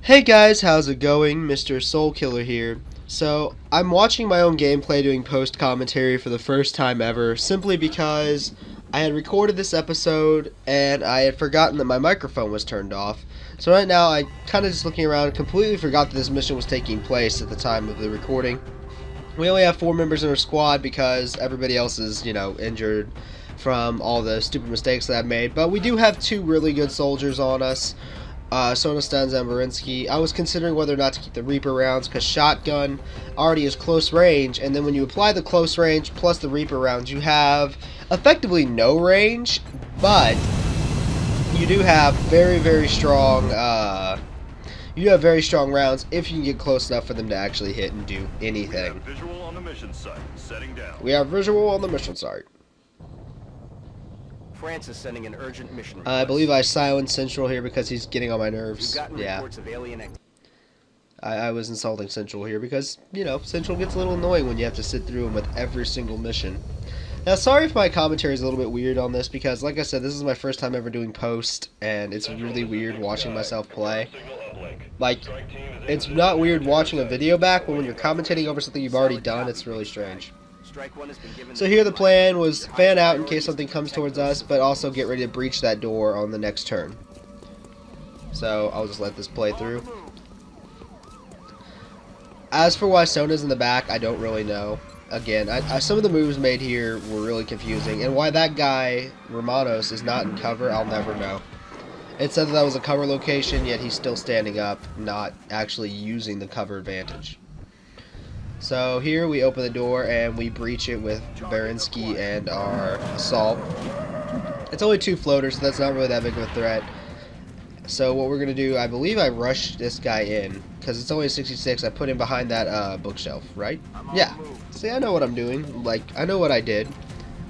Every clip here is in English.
Hey guys, how's it going? Mr. Soul Killer here. So, I'm watching my own gameplay doing post commentary for the first time ever, simply because I had recorded this episode and I had forgotten that my microphone was turned off. So right now, I kind of just looking around, completely forgot that this mission was taking place at the time of the recording. We only have 4 members in our squad because everybody else is, injured from all the stupid mistakes that I've made. But we do have 2 really good soldiers on us. Sonastans and Varinsky. I was considering whether or not to keep the Reaper rounds because shotgun already is close range, and then when you apply the close range plus the Reaper rounds, you have effectively no range, but you do have very strong. You do have very strong rounds if you can get close enough for them to actually hit and do anything. We have visual on the mission site. Setting down. We have visual on the mission site. France is sending an urgent mission. I believe I silenced Central here because he's getting on my nerves. Yeah. Of alien I was insulting Central here because, Central gets a little annoying when you have to sit through him with every single mission. Now, sorry if my commentary is a little bit weird on this because, like I said, this is my first time ever doing post, and it's really weird watching myself play. Like, it's not weird watching a video back, but when you're commentating over something you've already done, it's really strange. So here the plan was fan out in case something comes towards us, but also get ready to breach that door on the next turn. So I'll just let this play through. As for why Sona's in the back, I don't really know. Again, some of the moves made here were really confusing, and why that guy, Romanos, is not in cover, I'll never know. It said that was a cover location, yet he's still standing up, not actually using the cover advantage. So here we open the door and we breach it with Varinsky and our assault. It's only 2 floaters, so that's not really that big of a threat. So what we're going to do, I believe I rushed this guy in, because it's only 66, I put him behind that bookshelf, right? Yeah. See, I know what I'm doing. Like, I know what I did.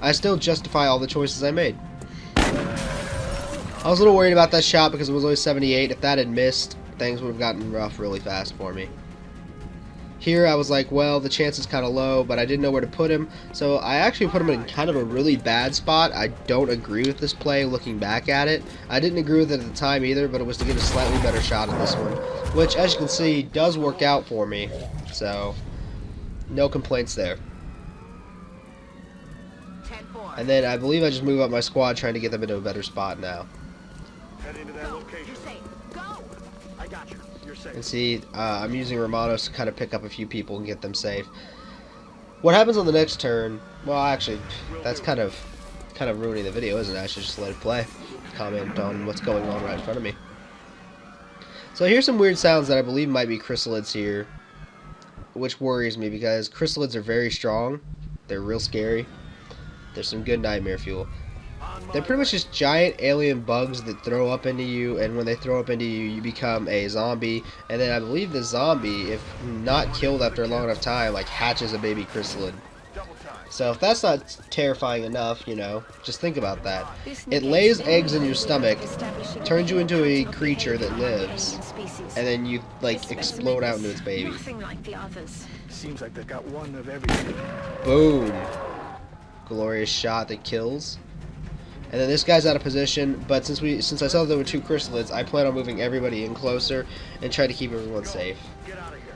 I still justify all the choices I made. I was a little worried about that shot because it was only 78. If that had missed, things would have gotten rough really fast for me. Here I was like, well, the chance is kind of low, but I didn't know where to put him, so I actually put him in kind of a really bad spot. I don't agree with this play looking back at it. I didn't agree with it at the time either, but it was to get a slightly better shot at this one, which, as you can see, does work out for me, so no complaints there. And then I believe I just move up my squad trying to get them into a better spot now. Head into that location. Go! I got you. And see, I'm using Romanos to kind of pick up a few people and get them safe. What happens on the next turn? Well, actually, that's kind of ruining the video, isn't it? I should just let it play. Comment on what's going on right in front of me. So here's some weird sounds that I believe might be chrysalids here, which worries me because chrysalids are very strong. They're real scary. There's some good nightmare fuel. They're pretty much just giant alien bugs that throw up into you, and when they throw up into you, you become a zombie, and then I believe the zombie, if not killed after a long enough time, like hatches a baby chrysalid. So if that's not terrifying enough, just think about that. It lays eggs in your stomach, turns you into a creature that lives, and then you, explode out into its baby. Seems like they've got one of everything. Boom. Glorious shot that kills. And then this guy's out of position, but since I saw there were 2 chrysalids, I plan on moving everybody in closer and try to keep everyone safe. Get out of here.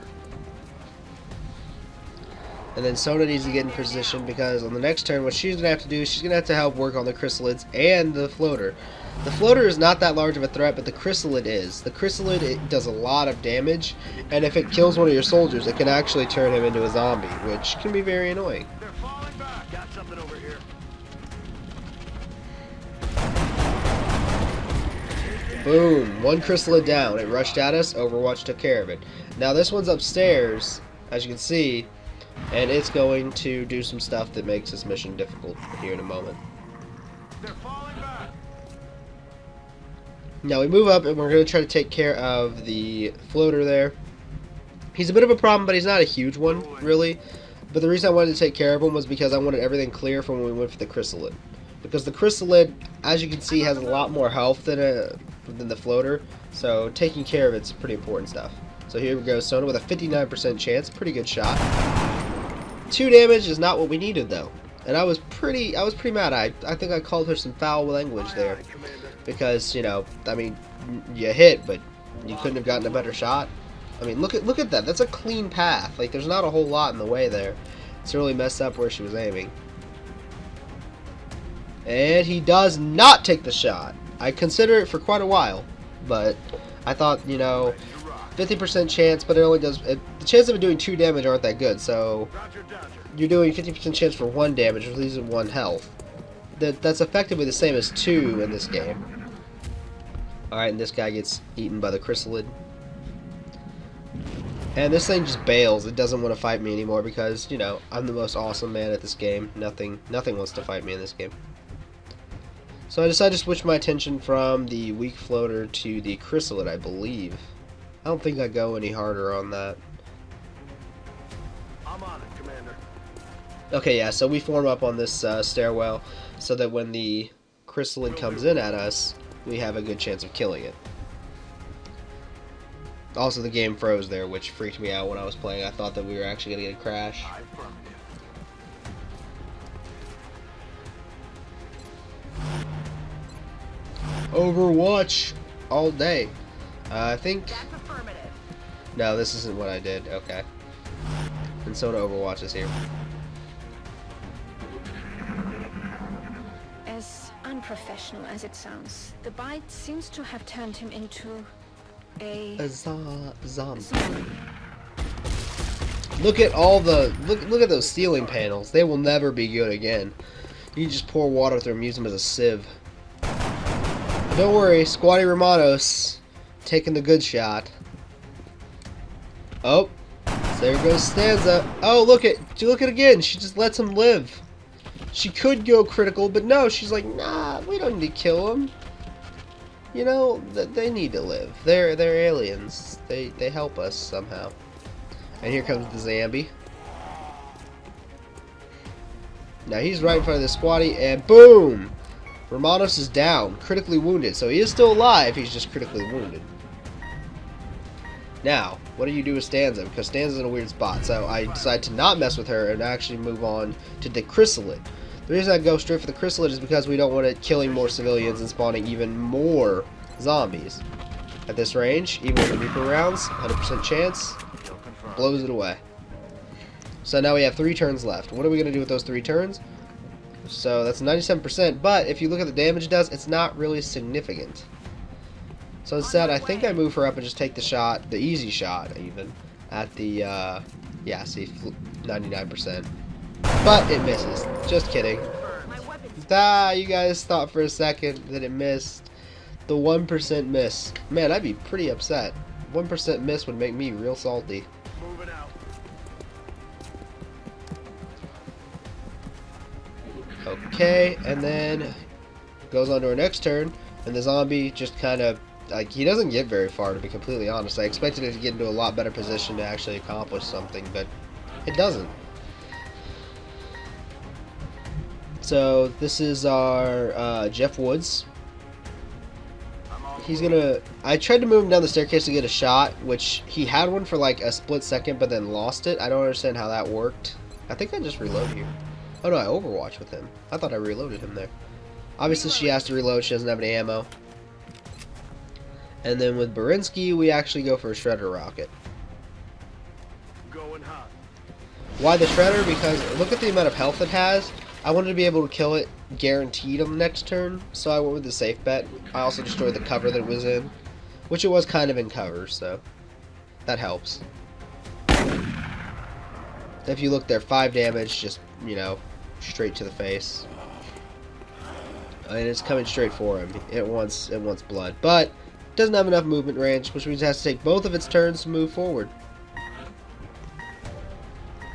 And then Sona needs to get in position because on the next turn, what she's going to have to do is she's going to have to help work on the chrysalids and the floater. The floater is not that large of a threat, but the chrysalid is. The chrysalid, it does a lot of damage, and if it kills one of your soldiers, it can actually turn him into a zombie, which can be very annoying. They're falling back. Got something over here. Boom! 1 chrysalid down. It rushed at us. Overwatch took care of it. Now this one's upstairs, as you can see, and it's going to do some stuff that makes this mission difficult here in a moment. They're falling back. Now we move up and we're going to try to take care of the floater there. He's a bit of a problem, but he's not a huge one, really. But the reason I wanted to take care of him was because I wanted everything clear from when we went for the chrysalid. Because the chrysalid, as you can see, has a lot more health than the floater, so taking care of it's pretty important stuff. So here we go, Sona with a 59% chance, pretty good shot. 2 damage is not what we needed though, and I was pretty mad. I think I called her some foul language there, because I mean, you hit, but You couldn't have gotten a better shot. I mean, look at that. That's a clean path. Like, there's not a whole lot in the way there. It's really messed up where she was aiming. And he does not take the shot. I consider it for quite a while, but I thought, you know, 50% chance, but it only does. The chance of it doing 2 damage aren't that good. So you're doing 50% chance for 1 damage, which leaves it 1 health. That's effectively the same as 2 in this game. Alright, and this guy gets eaten by the chrysalid. And this thing just bails. It doesn't want to fight me anymore because, you know, I'm the most awesome man at this game. Nothing wants to fight me in this game. So I decided to switch my attention from the weak floater to the chrysalid, I believe. I don't think I go any harder on that. I'm on it, Commander. Okay, yeah, so we form up on this stairwell so that when the chrysalid comes in at us, we have a good chance of killing it. Also, the game froze there, which freaked me out when I was playing. I thought that we were actually going to get a crash. Overwatch all day. I think... That's affirmative. No, this isn't what I did. Okay. And so Overwatch is here. As unprofessional as it sounds, the bite seems to have turned him into a Zombie. Look at all the look at those ceiling panels. They will never be good again. You just pour water through them, use them as a sieve. But don't worry, Squatty Romanos taking the good shot. Oh, there goes Stanza. Oh, look it again. She just lets him live. She could go critical, but no, she's like, nah, we don't need to kill him. You know, they need to live. They're aliens. They help us somehow. And here comes the Zambi. Now he's right in front of the Squatty, and boom! Romanos is down, critically wounded. So he is still alive, he's just critically wounded. Now, what do you do with Stanza? Because Stanza's in a weird spot. So I decide to not mess with her and actually move on to the chrysalid. The reason I go straight for the chrysalid is because we don't want it killing more civilians and spawning even more zombies. At this range, even with the Reaper rounds, 100% chance, blows it away. So now we have 3 turns left. What are we going to do with those 3 turns? So that's 97%, but if you look at the damage it does, it's not really significant. So instead, I think I move her up and just take the shot, the easy shot even, at the, yeah, see, 99%. But it misses. Just kidding. You guys thought for a second that it missed. The 1% miss. Man, I'd be pretty upset. 1% miss would make me real salty. Moving out. Okay, and then goes on to our next turn, and the zombie just kind of, like, he doesn't get very far, to be completely honest. I expected it to get into a lot better position to actually accomplish something, but it doesn't. So this is our Jeff Woods. He's gonna... I tried to move him down the staircase to get a shot, which he had one for like a split second, but then lost it. I don't understand how that worked. I think I just reloaded here. Oh no, I Overwatch with him. I thought I reloaded him there. Obviously she has to reload, she doesn't have any ammo. And then with Berinsky, we actually go for a Shredder Rocket. Going hot. Why the Shredder? Because look at the amount of health it has. I wanted to be able to kill it guaranteed on the next turn, so I went with the safe bet. I also destroyed the cover that it was in, which it was kind of in cover, so that helps. If you look there, 5 damage, just, you know, straight to the face. And it's coming straight for him. It wants blood, but it doesn't have enough movement range, which means it has to take both of its turns to move forward.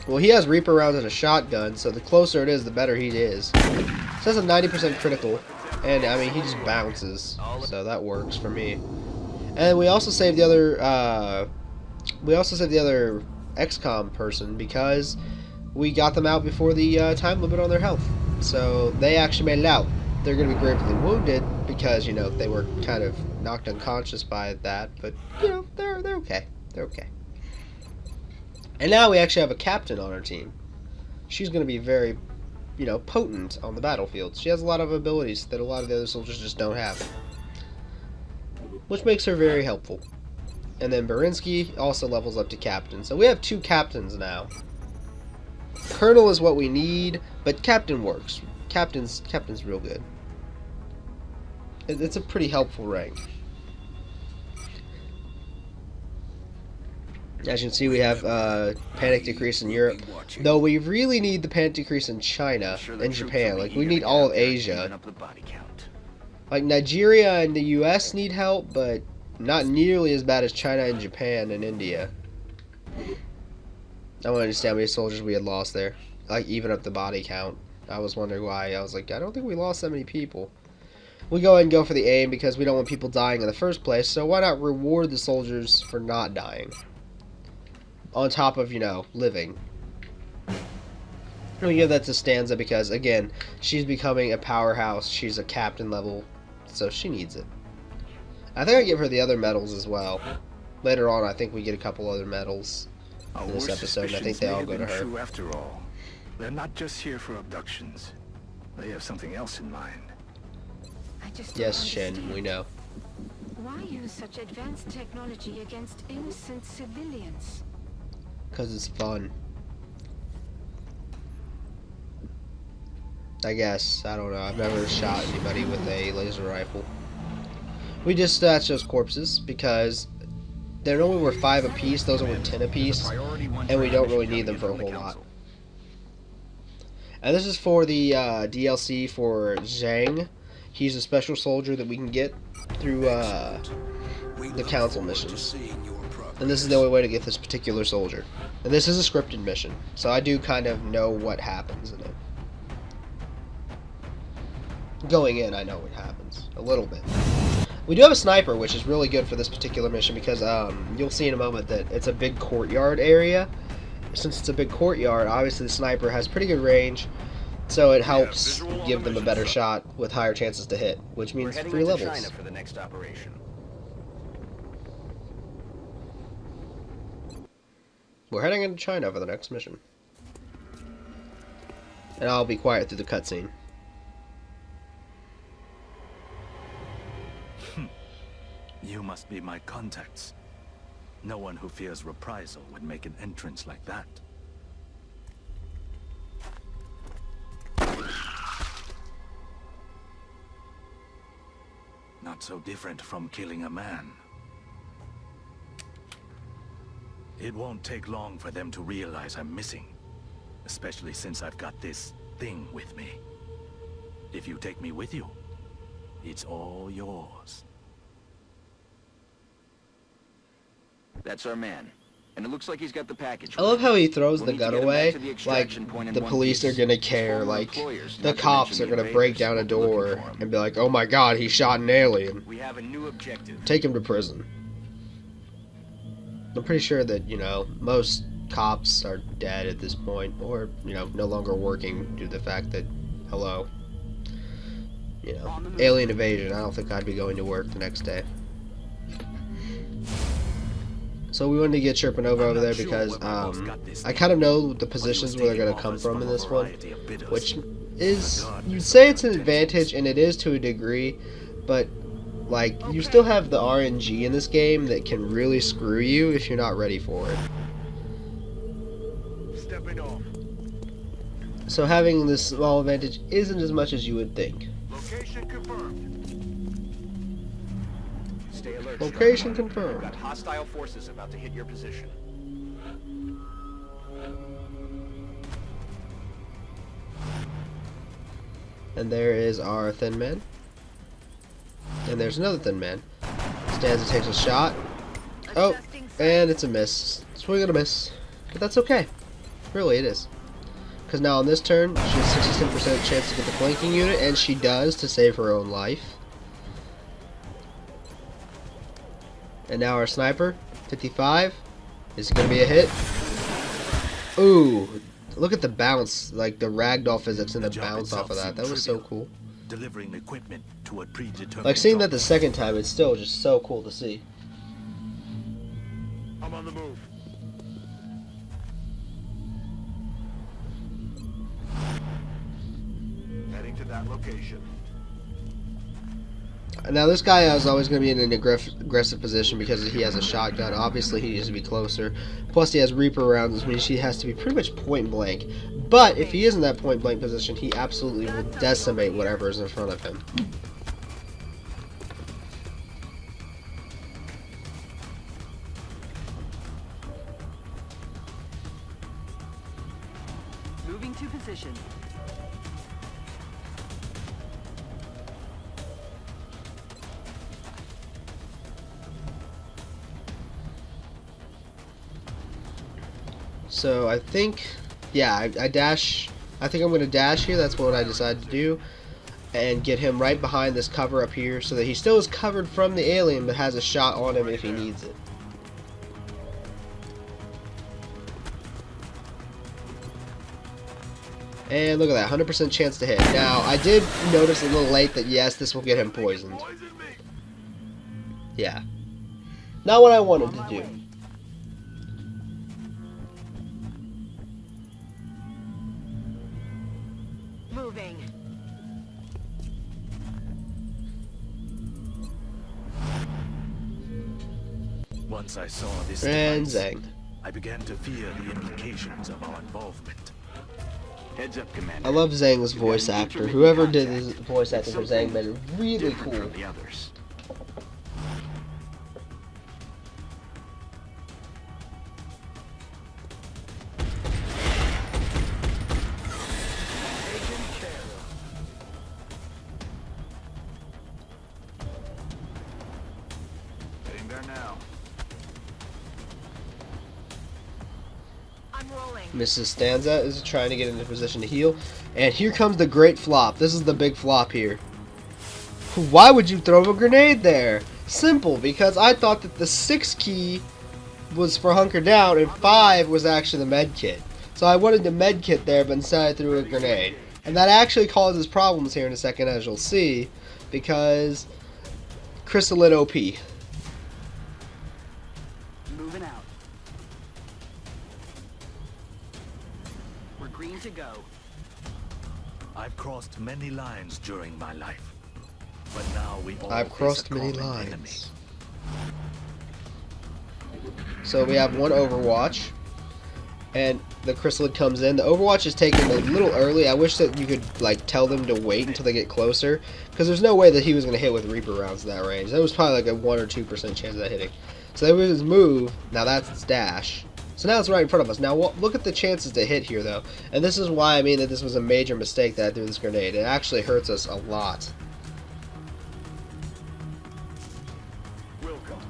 Well, he has Reaper rounds and a shotgun, so the closer it is, the better he is. So that's a 90% critical, and I mean, he just bounces, so that works for me. And we also saved the other, Xcom person because we got them out before the time limit on their health. So they actually made it out. They're going to be gravely wounded because, you know, they were kind of knocked unconscious by that, but, you know, they're okay. They're okay. And now we actually have a captain on our team. She's going to be very, you know, potent on the battlefield. She has a lot of abilities that a lot of the other soldiers just don't have. Which makes her very helpful. And then Berinsky also levels up to captain. So we have 2 captains now. Colonel is what we need, but captain works. Captain's real good. It's a pretty helpful rank. As you can see, we have panic decrease in Europe. Though we really need the panic decrease in China and Japan. Like, we need all of Asia. Like, Nigeria and the US need help, but not nearly as bad as China and Japan and India. I want to understand how many soldiers we had lost there. Like, even up the body count. I was wondering why. I was like, I don't think we lost that many people. We go ahead and go for the aim because we don't want people dying in the first place. So why not reward the soldiers for not dying? On top of, you know, living. We give that to Stanza because, again, she's becoming a powerhouse. She's a captain level, so she needs it. I think I give her the other medals as well. Later on, I think we get a couple other medals in this episode, and I think they all go to her. True after all. They're not just here for abductions. They have something else in mind. I just don't Yes, Shen, understand. we know. Why use such advanced technology against innocent civilians? Because it's fun. I guess. I don't know. I've never shot anybody with a laser rifle. We just dispatch those corpses because there only were 5 apiece. Those are worth 10 apiece. And we don't really need them for a whole lot. And this is for the DLC for Zhang. He's a special soldier that we can get through the council missions. And this is the only way to get this particular soldier. And this is a scripted mission, so I do kind of know what happens in it. Going in, I know what happens. A little bit. We do have a sniper, which is really good for this particular mission because you'll see in a moment that it's a big courtyard area. Since it's a big courtyard, obviously the sniper has pretty good range, so it helps give them a better shot with higher chances to hit, which means We're heading free into levels. China for the next operation. We're heading into China for the next mission. And I'll be quiet through the cutscene. You must be my contacts. No one who fears reprisal would make an entrance like that. Not so different from killing a man. It won't take long for them to realize I'm missing. Especially since I've got this thing with me. If you take me with you, it's all yours. That's our man. And it looks like he's got the package. I love how he throws We'll the need gun to get him away, back to the like extraction point in the one police are piece. gonna His care, former like employers, the not to cops mention are the gonna break invaders, down a will be looking door for him. and be like, oh my god, he shot an alien. We have a new objective. Take him to prison. I'm pretty sure that, you know, most cops are dead at this point, or, you know, no longer working due to the fact that, hello, you know, alien invasion. I don't think I'd be going to work the next day. So we wanted to get Sherpanova over there because I kind of know the positions where they're going to come from in this one, which is, you'd say it's an advantage, and it is to a degree, but like, you still have the RNG in this game that can really screw you if you're not ready for it. Stepping off. So having this small advantage isn't as much as you would think. Location confirmed. Stay alert. Location Sherman. confirmed. We've got hostile forces about to hit your position. And there is our thin man. And there's another thin man. Stanza takes a shot. Oh, and it's a miss. Swing and a miss. But that's okay. Really, it is. Because now on this turn, she has 67% chance to get the flanking unit, and she does to save her own life. And now our sniper, 55. Is it going to be a hit? Ooh, look at the bounce, like the ragdoll physics and the bounce off of that. That was so cool. Delivering equipment to a predetermined Like seeing that target. the second time, it's still just so cool to see. I'm on the move. Heading to that location. Now this guy is always going to be in an aggressive position because he has a shotgun. Obviously he needs to be closer. Plus he has Reaper rounds, which means he has to be pretty much point blank. But if he is in that point blank position, he absolutely will decimate whatever is in front of him. Moving to position. So I think, yeah, I dash. I think I'm going to dash here. That's what I decided to do. And get him right behind this cover up here so that he still is covered from the alien but has a shot on him if he needs it. And look at that, 100% chance to hit. Now, I did notice a little late that yes, this will get him poisoned. Yeah. Not what I wanted to do. Moving. Once I saw this And device, Zang. I began to fear the implications of our involvement. Heads up, Commander. I love Zang's voice We've got actor. intermittent Whoever did contact. his voice acting for Zang been really Different cool. from the others. Getting there now. I'm rolling. Mrs. Stanza is trying to get into position to heal. And here comes the great flop. This is the big flop here. Why would you throw a grenade there? Simple, because I thought that the 6 key was for hunker down and 5 was actually the med kit. So I wanted the med kit there, but instead I threw a grenade. And that actually causes problems here in a second, as you'll see, because Chrysalid OP. Moving out. We're green to go. I've crossed many lines during my life, but now we all I've face crossed a many common enemy. lines. So we have one Overwatch, and the Chrysalid comes in. The Overwatch is taken a little early. I wish that you could like tell them to wait until they get closer, because there's no way that he was going to hit with Reaper rounds at that range. That was probably like a 1 or 2% chance of that hitting. So that was his move. Now that's its dash. So now it's right in front of us. Now look at the chances to hit here, though. And this is why I mean that this was a major mistake that I threw this grenade. It actually hurts us a lot.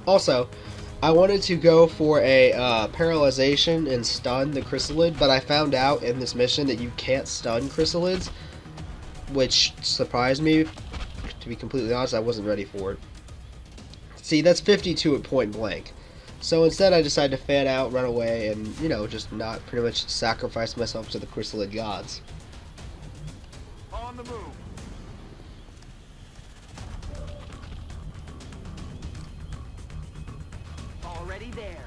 Also, I wanted to go for a paralyzation and stun the Chrysalid, but I found out in this mission that you can't stun Chrysalids, which surprised me. To be completely honest, I wasn't ready for it. See, that's 52 at point blank. So instead I decided to fan out, run away, and, you know, just not pretty much sacrifice myself to the Chrysalid gods. On the move. Already there.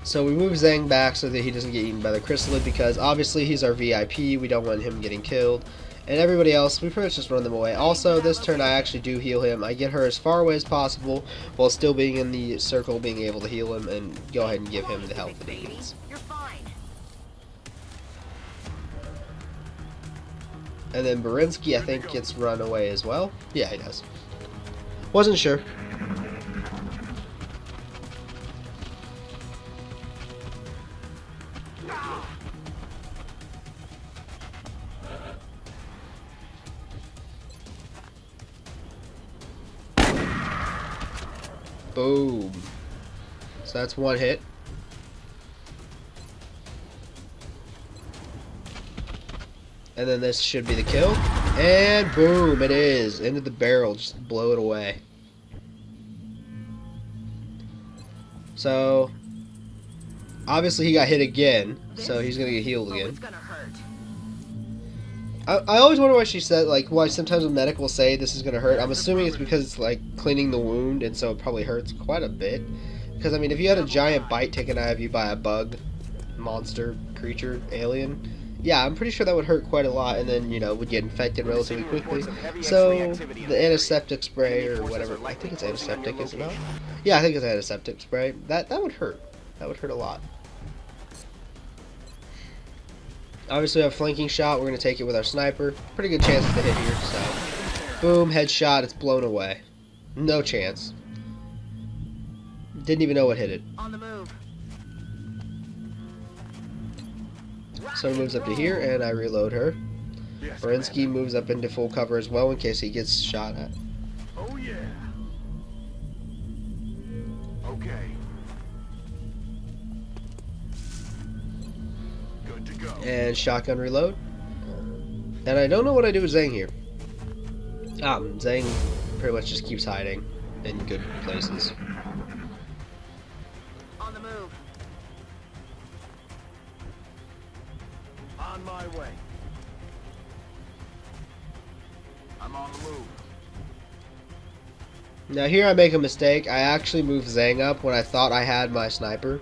So we move Zhang back so that he doesn't get eaten by the Chrysalid, because obviously he's our VIP, we don't want him getting killed. And everybody else, we pretty much just run them away. Also, this turn I actually do heal him. I get her as far away as possible while still being in the circle, being able to heal him, and go ahead and give him the health that he needs. You're fine. And then Berinsky, I think, gets run away as well. Yeah, he does. Wasn't sure. Boom. So that's one hit. And then this should be the kill. And boom, it is. Into the barrel, just blow it away. So, obviously he got hit again, so he's gonna get healed again. It's gonna hurt. I always wonder why she said, like, why sometimes a medic will say this is gonna hurt. I'm assuming it's because it's, like, cleaning the wound, and so it probably hurts quite a bit. Because, I mean, if you had a giant bite taken out of you by a bug, monster, creature, alien. Yeah, I'm pretty sure that would hurt quite a lot, and then, you know, would get infected relatively quickly. So, the antiseptic spray, or whatever, I think it's antiseptic, is it not? Yeah, I think it's antiseptic spray. That would hurt. That would hurt a lot. Obviously, we have a flanking shot. We're going to take it with our sniper. Pretty good chances to hit here, so. Boom, headshot, it's blown away. No chance. Didn't even know what hit it. On the move. So he moves up to here, and I reload her. Yes, Berinsky moves up into full cover as well in case he gets shot at. Oh yeah. Okay. Good to go. And shotgun reload. And I don't know what I do with Zhang here. Zhang pretty much just keeps hiding in good places. On the move. On my way. I'm on the move. Now here I make a mistake. I actually moved Zhang up when I thought I had my sniper,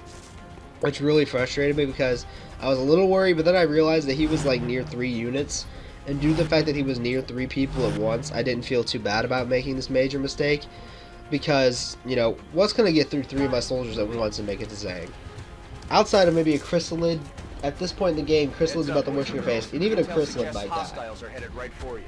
which really frustrated me because I was a little worried, but then I realized that he was like near 3 units, and due to the fact that he was near 3 people at once, I didn't feel too bad about making this major mistake because, you know, what's going to get through 3 of my soldiers at once and make it to Zhang? Outside of maybe a chrysalid, at this point in the game, chrysalids about to mush in your face, and even a chrysalid might die. Hostiles are headed right for you.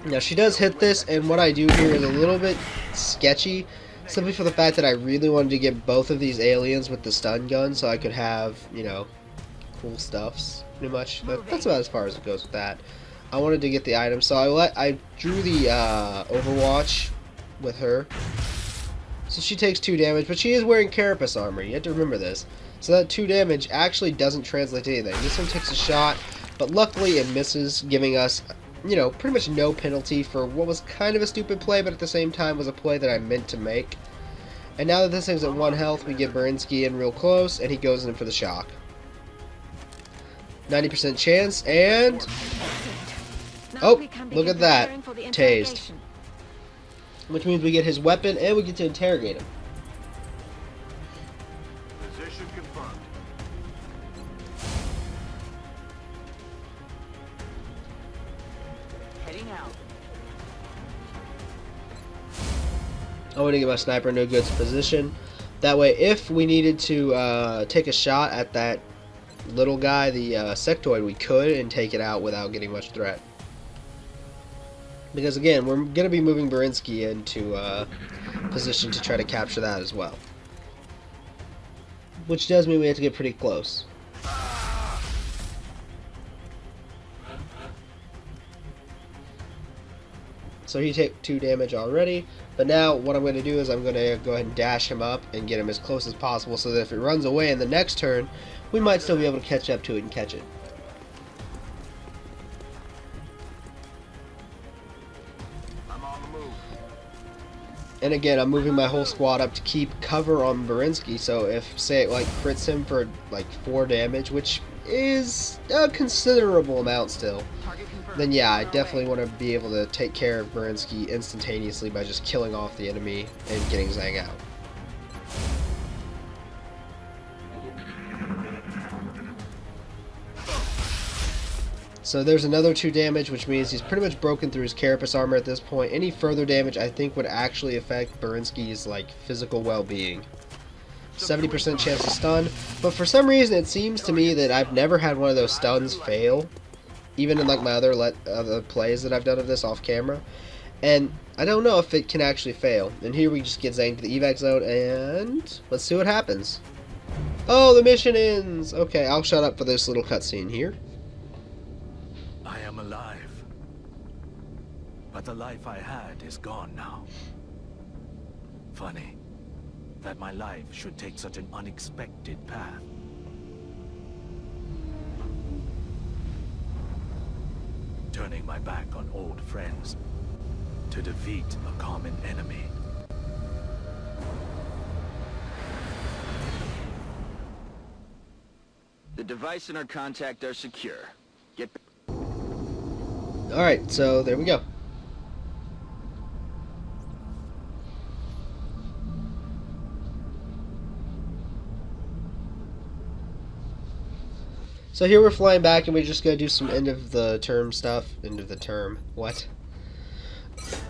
Now she does hit this, and what I do here is a little bit sketchy, simply for the fact that I really wanted to get both of these aliens with the stun gun so I could have, you know, cool stuffs, pretty much. But that's about as far as it goes with that. I wanted to get the item, so I drew the Overwatch with her. So she takes 2 damage, but she is wearing carapace armor. You have to remember this. So that 2 damage actually doesn't translate to anything. This one takes a shot, but luckily it misses, giving us, you know, pretty much no penalty for what was kind of a stupid play, but at the same time was a play that I meant to make. And now that this thing's at 1 health, we get Berinsky in real close, and he goes in for the shock. 90% chance, and... Oh, look at that. Tased. Which means we get his weapon, and we get to interrogate him. Position confirmed. Heading out. I want to get my sniper in a good position. That way, if we needed to take a shot at that little guy, the sectoid, we could and take it out without getting much threat. Because again, we're going to be moving Berinsky into position to try to capture that as well. Which does mean we have to get pretty close. So he took 2 damage already, but now what I'm going to do is I'm going to go ahead and dash him up and get him as close as possible so that if it runs away in the next turn, we might still be able to catch up to it and catch it. I'm on the move. And again, I'm moving my whole squad up to keep cover on Berinsky, so if, say, it like crits him for like 4 damage, which is a considerable amount still, Target confirmed. then yeah, I On our definitely way. want to be able to take care of Berinsky instantaneously by just killing off the enemy and getting Zhang out. So there's another 2 damage, which means he's pretty much broken through his carapace armor at this point. Any further damage, I think, would actually affect Berinsky's like physical well-being. 70% chance to stun, but for some reason it seems to me that I've never had one of those stuns fail, even in like my other plays that I've done of this off camera. And I don't know if it can actually fail. And here we just get Zhang to the evac zone, and let's see what happens. Oh, the mission ends! Okay, I'll shut up for this little cutscene here. I am alive. But the life I had is gone now. Funny that my life should take such an unexpected path. Turning my back on old friends to defeat a common enemy. The device and our contact are secure. Get Alright, so there we go. So here we're flying back, and we're just gonna do some end of the term stuff. End of the term. What?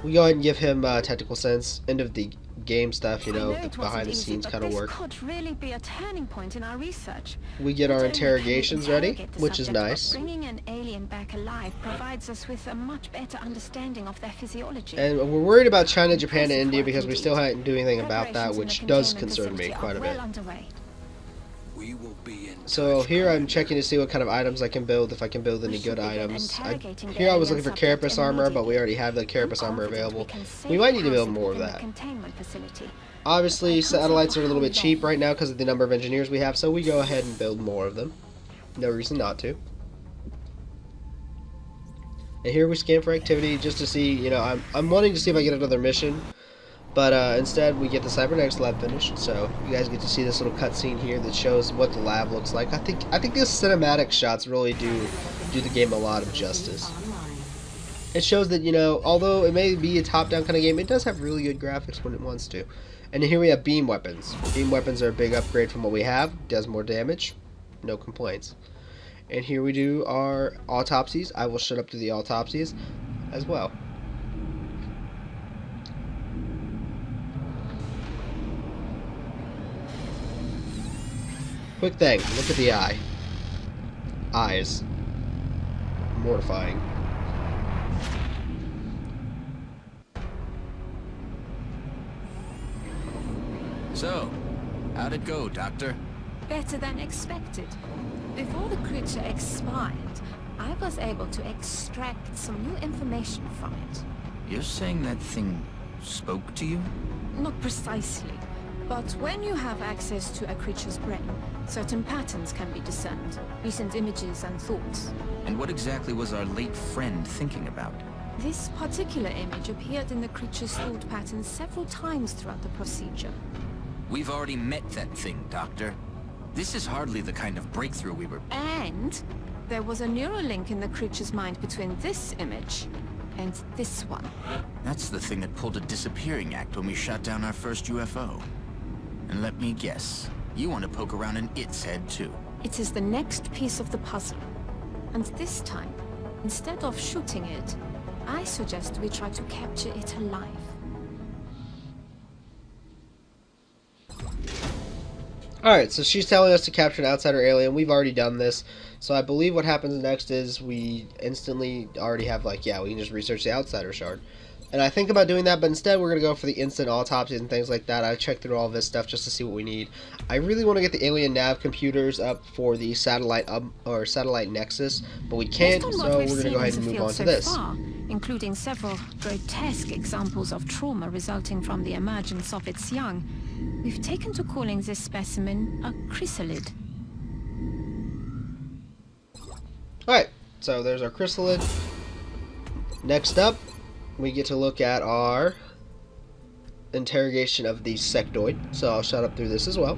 We go ahead and give him technical sense. End of the game stuff, you know, the behind the scenes kind of work. This could really be a turning point in our research. We get our Not only can we interrogations ready, interrogate the which is subject, but nice. bringing an alien back alive provides us with a much better understanding of their physiology. And we're worried about China, Japan, and India because we still haven't done anything about that, Preparations in which the does containment concern me facility quite a are bit. well underway. We will be in So touch, here I'm Commander. checking to see what kind of items I can build, if I can build any We should good begin items. interrogating the Here I was alien looking for subject carapace armor, but we immediately. already have the I'm carapace armor confident available. can We might need to safely build house more it of within the that. containment facility. Obviously, satellites are a little bit How cheap long? right now because of the number of engineers we have, so we go ahead and build more of them. No reason not to. And here we scan for activity just to see, you know, I'm wanting to see if I get another mission, but instead we get the cybernetics lab finished. So you guys get to see this little cutscene here that shows what the lab looks like. I think these cinematic shots really do the game a lot of justice. It shows that, you know, although it may be a top-down kind of game, it does have really good graphics when it wants to. And here we have beam weapons. Beam weapons are a big upgrade from what we have. Does more damage. No complaints. And here we do our autopsies. I will shut up to the autopsies as well. Quick thing, look at the eye. Eyes. Mortifying. So, how'd it go, Doctor? Better than expected. Before the creature expired, I was able to extract some new information from it. You're saying that thing spoke to you? Not precisely, but when you have access to a creature's brain, certain patterns can be discerned, recent images and thoughts. And what exactly was our late friend thinking about? This particular image appeared in the creature's thought patterns several times throughout the procedure. We've already met that thing, Doctor. This is hardly the kind of breakthrough we were... And there was a neural link in the creature's mind between this image and this one. That's the thing that pulled a disappearing act when we shot down our first UFO. And let me guess, you want to poke around in its head too. It is the next piece of the puzzle. And this time, instead of shooting it, I suggest we try to capture it alive. Alright, so she's telling us to capture an outsider alien. We've already done this. So I believe what happens next is we instantly already have, like, yeah, we can just research the outsider shard. And I think about doing that, but instead we're going to go for the instant autopsies and things like that. I checked through all this stuff just to see what we need. I really want to get the alien nav computers up for the satellite satellite nexus, but we can't, Based on so what we're we've going to seen go ahead in and the move field on to so this. far, including several grotesque examples of trauma resulting from the emergence of its young, we've taken to calling this specimen a chrysalid. Alright, so there's our chrysalid. Next up, we get to look at our interrogation of the sectoid. So I'll shut up through this as well.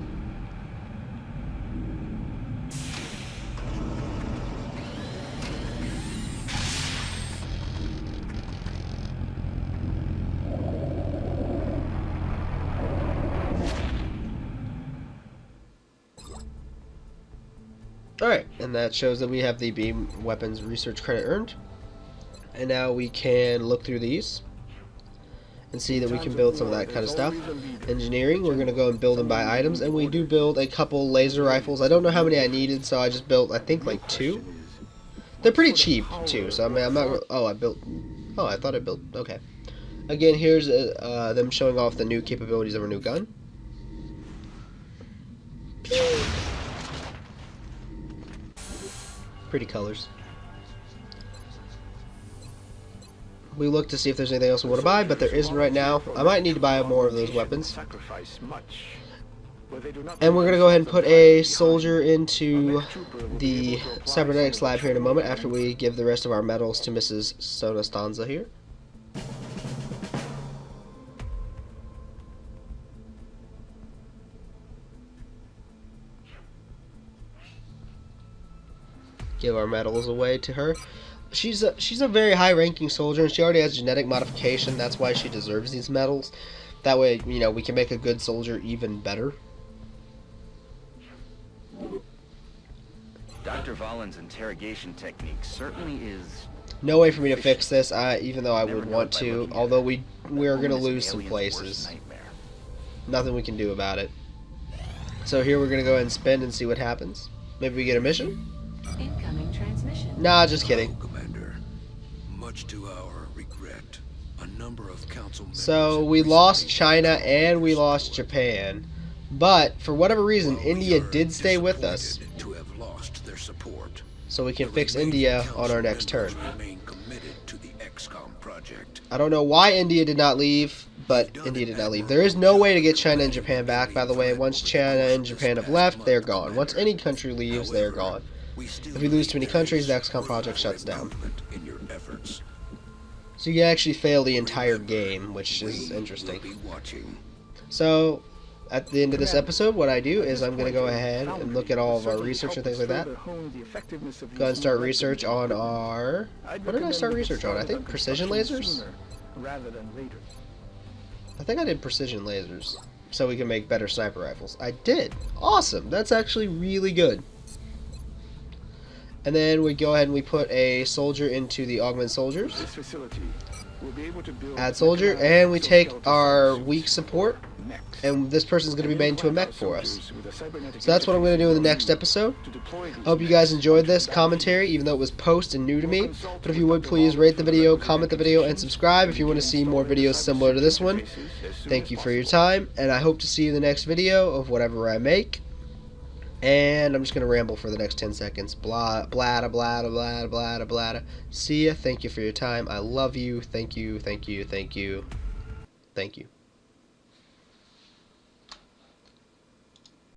Alright, and that shows that we have the beam weapons research credit earned. And now we can look through these and see that we can build some of that kind of stuff. Engineering, we're going to go and build and buy items, and we do build a couple laser rifles. I don't know how many I needed, so I just built, I think, like 2. They're pretty cheap, too, so I mean, I'm not... Oh, I thought I built... Okay. Again, here's them showing off the new capabilities of our new gun. Pretty colors. We look to see if there's anything else we want to buy, but there isn't right now. I might need to buy more of those weapons. Sacrifice much, but they do not And we're going to go ahead and put a soldier into the cybernetics lab here in a moment after we give the rest of our medals to Mrs. Sonastanza here. Give our medals away to her. She's a very high-ranking soldier, and she already has genetic modification. That's why she deserves these medals. That way, you know, we can make a good soldier even better. Dr. Valen's interrogation technique certainly is... No way for me to fix this, even though I Never would know want by to. looking at Although it. we're gonna Woman is an lose some alien's worst places. nightmare. Nothing we can do about it. So here we're gonna go ahead and spin and see what happens. Maybe we get a mission? Incoming transmission. Nah, just kidding. Commander, much to our regret, a number of council members So have we lost recently China come and we to lost support. Japan. But for whatever reason, While we India are did stay with us. disappointed to have lost their support, So we can the fix remaining India on council our next turn. members remain committed to the Xcom project. I don't know why India did not leave, but India did not leave. There is no way to get China and Japan back, by the way. Once China and Japan have left, they're gone. Once any country leaves, they're gone. If we lose too many countries, the Xcom project shuts down. In your efforts, So you can actually fail the entire game, which is interesting. we'll be watching. So, at the end of this episode, what I do is I'm going to go ahead and look at all of our research and things like that. Go ahead and start research on our... What did I start research on? I think precision lasers? Rather than later. I think I did precision lasers, so we can make better sniper rifles. I did! Awesome! That's actually really good. And then we go ahead and we put a soldier into the augment soldiers. This facility will be able to build Add soldier, and we take our weak support, and this person's going to be made into a mech for us. So that's what I'm going to do in the next episode. I hope you guys enjoyed this commentary, even though it was post and new to me. But if you would, please rate the video, comment the video, and subscribe if you want to see more videos similar to this one. Thank you for your time, and I hope to see you in the next video of whatever I make. And I'm just going to ramble for the next 10 seconds. Blah, blah, blah, blah, blah, blah, blah. See ya. Thank you for your time. I love you. Thank you, thank you, thank you. Thank you.